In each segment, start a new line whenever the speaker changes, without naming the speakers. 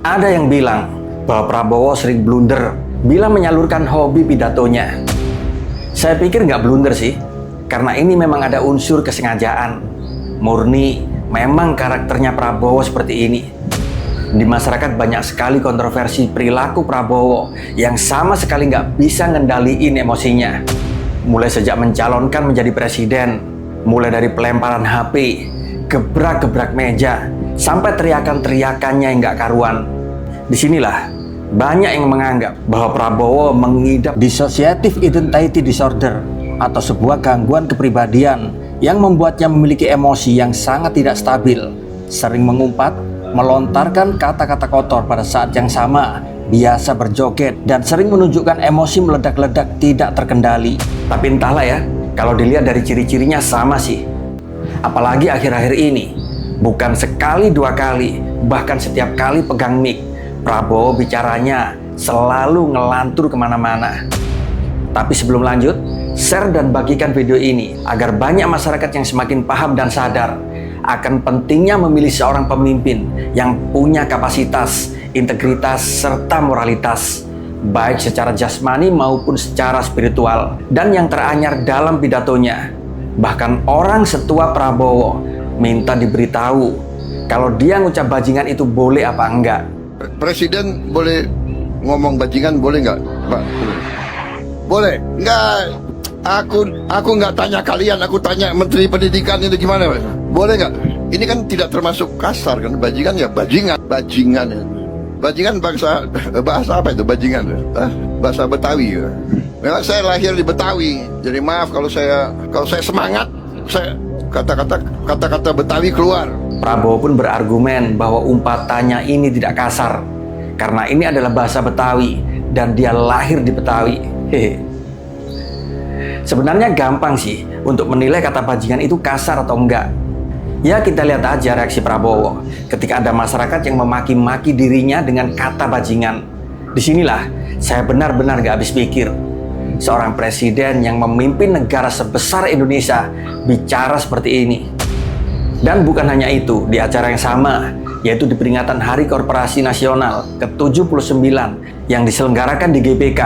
Ada yang bilang bahwa Prabowo sering blunder bila menyalurkan hobi pidatonya. Saya pikir nggak blunder sih, karena ini memang ada unsur kesengajaan. Murni, memang karakternya Prabowo seperti ini. Di masyarakat banyak sekali kontroversi perilaku Prabowo yang sama sekali nggak bisa ngendaliin emosinya. Mulai sejak mencalonkan menjadi presiden, mulai dari pelemparan HP, gebrak-gebrak meja, sampai teriakan-teriakannya yang nggak karuan. Disinilah banyak yang menganggap bahwa Prabowo mengidap dissociative identity disorder atau sebuah gangguan kepribadian yang membuatnya memiliki emosi yang sangat tidak stabil, sering mengumpat, melontarkan kata-kata kotor pada saat yang sama, biasa berjoget, dan sering menunjukkan emosi meledak-ledak tidak terkendali. Tapi entahlah ya, kalau dilihat dari ciri-cirinya sama sih. Apalagi akhir-akhir ini, bukan sekali dua kali, bahkan setiap kali pegang mic, Prabowo bicaranya selalu ngelantur kemana-mana. Tapi sebelum lanjut, share dan bagikan video ini agar banyak masyarakat yang semakin paham dan sadar akan pentingnya memilih seorang pemimpin yang punya kapasitas, integritas, serta moralitas, baik secara jasmani maupun secara spiritual. Dan yang teranyar dalam pidatonya, bahkan orang setua Prabowo minta diberitahu kalau dia ngucap bajingan itu boleh apa enggak.
Presiden boleh ngomong bajingan, boleh nggak, Pak? Boleh? Nggak. Aku nggak tanya kalian, aku tanya Menteri Pendidikan itu gimana, Pak? Boleh nggak? Ini kan tidak termasuk kasar kan? Bajingan ya bajingan, bajingan ya. Bajingan bahasa apa itu bajingan? Bahasa Betawi ya. Memang saya lahir di Betawi, jadi maaf kalau saya semangat, saya kata-kata Betawi keluar.
Prabowo pun berargumen bahwa umpatannya ini tidak kasar karena ini adalah bahasa Betawi dan dia lahir di Betawi. Hehe. Sebenarnya gampang sih untuk menilai kata bajingan itu kasar atau enggak. Ya kita lihat aja reaksi Prabowo ketika ada masyarakat yang memaki-maki dirinya dengan kata bajingan. Disinilah saya benar-benar gak habis pikir. Seorang presiden yang memimpin negara sebesar Indonesia bicara seperti ini. Dan bukan hanya itu, di acara yang sama, yaitu di peringatan Hari Korporasi Nasional ke-79 yang diselenggarakan di GBK,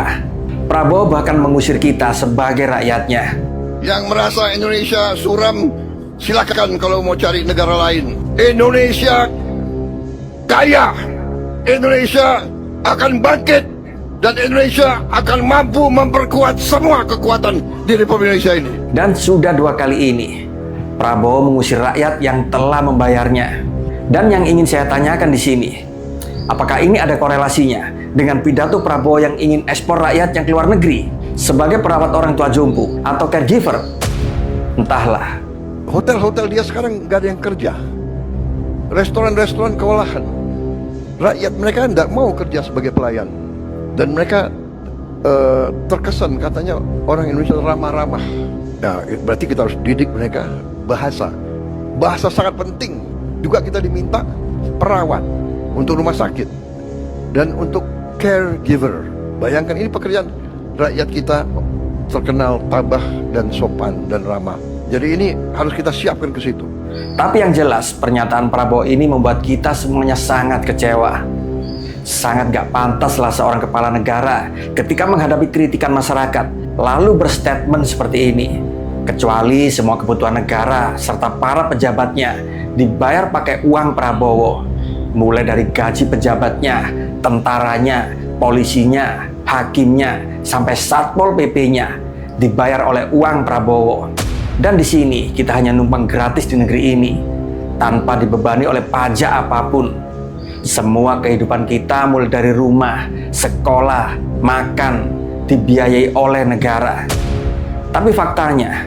Prabowo bahkan mengusir kita sebagai rakyatnya.
Yang merasa Indonesia suram, silakan kalau mau cari negara lain. Indonesia kaya, Indonesia akan bangkit, dan Indonesia akan mampu memperkuat semua kekuatan di Republik Indonesia ini. Dan
sudah 2 kali ini, Prabowo mengusir rakyat yang telah membayarnya. Dan yang ingin saya tanyakan di sini, apakah ini ada korelasinya dengan pidato Prabowo yang ingin ekspor rakyat yang keluar negeri sebagai perawat orang tua jompo atau caregiver? Entahlah.
Hotel-hotel dia sekarang nggak ada yang kerja. Restoran-restoran kewalahan. Rakyat mereka tidak mau kerja sebagai pelayan. Dan mereka terkesan katanya orang Indonesia ramah-ramah. Nah, berarti kita harus didik mereka bahasa. Bahasa sangat penting. Juga kita diminta perawat untuk rumah sakit dan untuk caregiver. Bayangkan ini pekerjaan rakyat kita terkenal tabah dan sopan dan ramah. Jadi ini harus kita siapkan ke situ.
Tapi yang jelas pernyataan Prabowo ini membuat kita semuanya sangat kecewa. Sangat gak pantaslah seorang kepala negara ketika menghadapi kritikan masyarakat lalu berstatement seperti ini. Kecuali semua kebutuhan negara serta para pejabatnya dibayar pakai uang Prabowo. Mulai dari gaji pejabatnya, tentaranya, polisinya, hakimnya, sampai Satpol PP-nya dibayar oleh uang Prabowo. Dan di sini kita hanya numpang gratis di negeri ini tanpa dibebani oleh pajak apapun. Semua kehidupan kita mulai dari rumah, sekolah, makan dibiayai oleh negara. Tapi faktanya,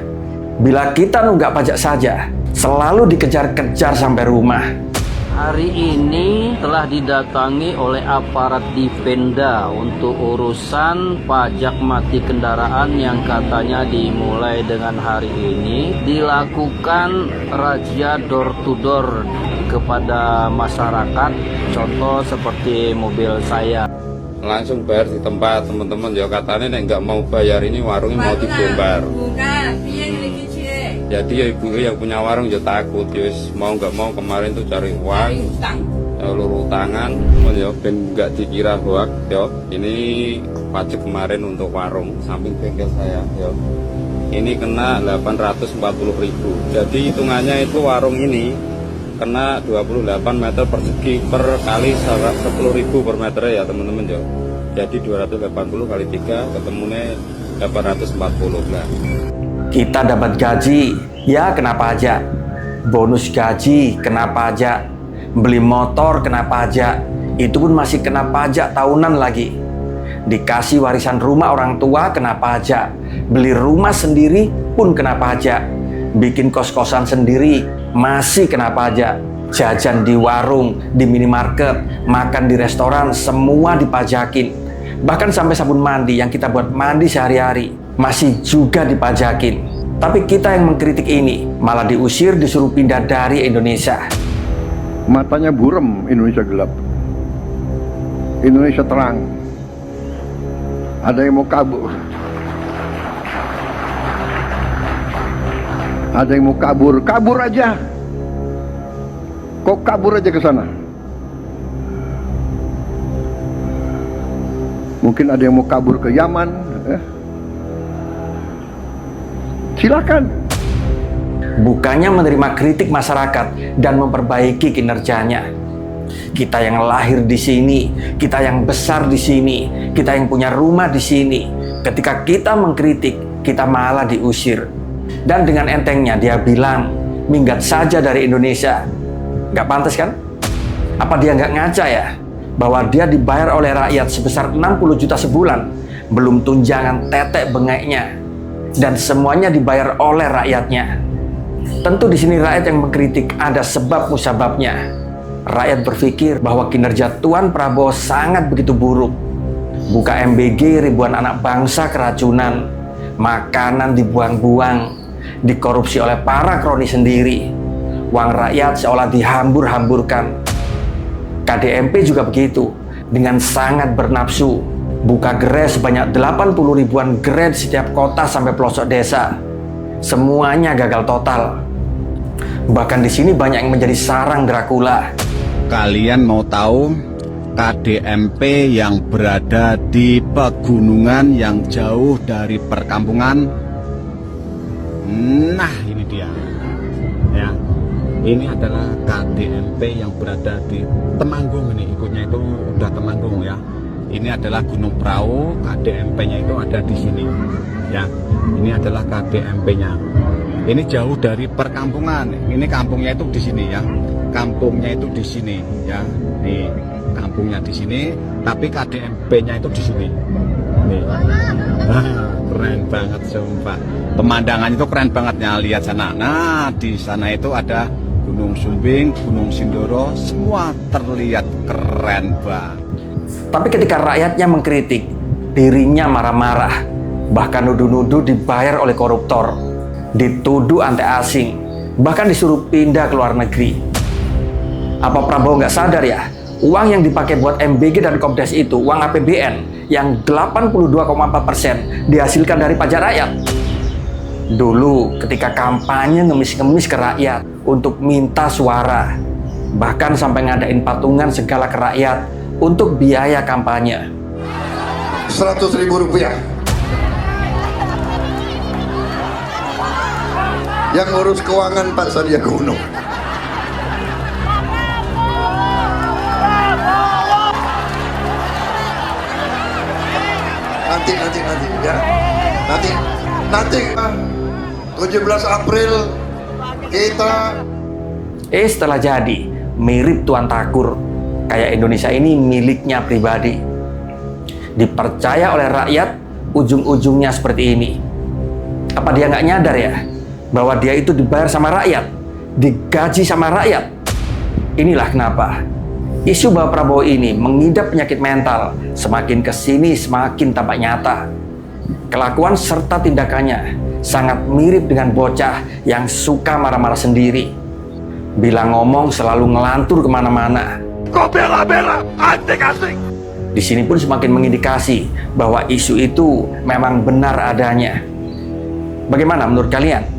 bila kita nunggak pajak saja, selalu dikejar-kejar sampai rumah.
Hari ini telah didatangi oleh aparat Dipenda untuk urusan pajak mati kendaraan yang katanya dimulai dengan hari ini. Dilakukan razia door to door kepada masyarakat, contoh seperti mobil saya.
Langsung bayar di tempat teman-teman ya, katanya nek nggak mau bayar ini warungnya mau dibongkar. Jadi ya ibu yang punya warung ya takut, ya mau nggak mau kemarin tuh cari uang, luru tangan yo ben nggak dikira hoak yo. Ini pajak kemarin untuk warung samping bengkel saya yo. Ini kena 840.000. Jadi hitungannya itu warung ini kena 28 meter persegi per kali 10.000 per meter ya teman-teman yo. Jadi 280 kali 3 ketemunya 840 lah.
Kita dapat gaji, ya kena pajak. Bonus gaji kena pajak. Beli motor kena pajak. Itu pun masih kena pajak tahunan lagi. Dikasih warisan rumah orang tua kena pajak. Beli rumah sendiri pun kena pajak. Bikin kos-kosan sendiri masih kena pajak. Jajan di warung, di minimarket, makan di restoran, semua dipajakin. Bahkan sampai sabun mandi yang kita buat mandi sehari-hari masih juga dipajakin. Tapi kita yang mengkritik ini malah diusir, disuruh pindah dari Indonesia.
Matanya buram, Indonesia gelap. Indonesia terang. Ada yang mau kabur. Ada yang mau kabur, kabur aja. Kok kabur aja ke sana? Mungkin ada yang mau kabur ke Yaman. Silakan.
Bukannya menerima kritik masyarakat dan memperbaiki kinerjanya. Kita yang lahir di sini, kita yang besar di sini, kita yang punya rumah di sini. Ketika kita mengkritik, kita malah diusir. Dan dengan entengnya dia bilang, minggat saja dari Indonesia. Nggak pantas kan? Apa dia nggak ngaca ya? Bahwa dia dibayar oleh rakyat sebesar 60 juta sebulan, belum tunjangan tetek bengeknya. Dan semuanya dibayar oleh rakyatnya. Tentu di sini rakyat yang mengkritik ada sebab musababnya. Rakyat berpikir bahwa kinerja Tuan Prabowo sangat begitu buruk. Buka MBG ribuan anak bangsa keracunan, makanan dibuang-buang, dikorupsi oleh para kroni sendiri. Uang rakyat seolah dihambur-hamburkan. KDMP juga begitu, dengan sangat bernafsu. Buka gerai sebanyak 80 ribuan gerai di setiap kota sampai pelosok desa. Semuanya gagal total. Bahkan di sini banyak yang menjadi sarang Dracula.
Kalian mau tahu KDMP yang berada di pegunungan yang jauh dari perkampungan? Nah, ini dia. Ya. Ini adalah KDMP yang berada di Temanggung ini. Ikutnya itu udah Temanggung ya. Ini adalah Gunung Prau, KDMP-nya itu ada di sini. Ya. Ini adalah KDMP-nya. Ini jauh dari perkampungan. Ini kampungnya itu di sini ya. Kampungnya itu di sini ya. Nih, kampungnya di sini, tapi KDMP-nya itu di sini. Nih. Keren banget sumpah. Pemandangan itu keren banget ya, lihat sana. Nah, di sana itu ada Gunung Sumbing, Gunung Sindoro, semua terlihat keren banget.
Tapi ketika rakyatnya mengkritik, dirinya marah-marah, bahkan nuduh-nuduh dibayar oleh koruptor, dituduh anti asing, bahkan disuruh pindah ke luar negeri. Apa Prabowo nggak sadar ya, uang yang dipakai buat MBG dan Komdes itu uang APBN yang 82,4% dihasilkan dari pajak rakyat. Dulu ketika kampanye ngemis-ngemis ke rakyat untuk minta suara, bahkan sampai ngadain patungan segala ke rakyat untuk biaya kampanye.
100.000 rupiah. Yang ngurus keuangan Pak Sandiaga Uno. Nanti ya. Nanti 17 April kita.
Setelah jadi, mirip Tuan Takur. Kayak Indonesia ini miliknya pribadi. Dipercaya oleh rakyat, ujung-ujungnya seperti ini. Apa dia nggak nyadar ya? Bahwa dia itu dibayar sama rakyat, digaji sama rakyat. Inilah kenapa isu bahwa Prabowo ini mengidap penyakit mental semakin kesini semakin tampak nyata. Kelakuan serta tindakannya sangat mirip dengan bocah yang suka marah-marah sendiri. Bila ngomong selalu ngelantur kemana-mana.
Kok bela-bela, antik-antik.
Di sini pun semakin mengindikasi bahwa isu itu memang benar adanya. Bagaimana menurut kalian?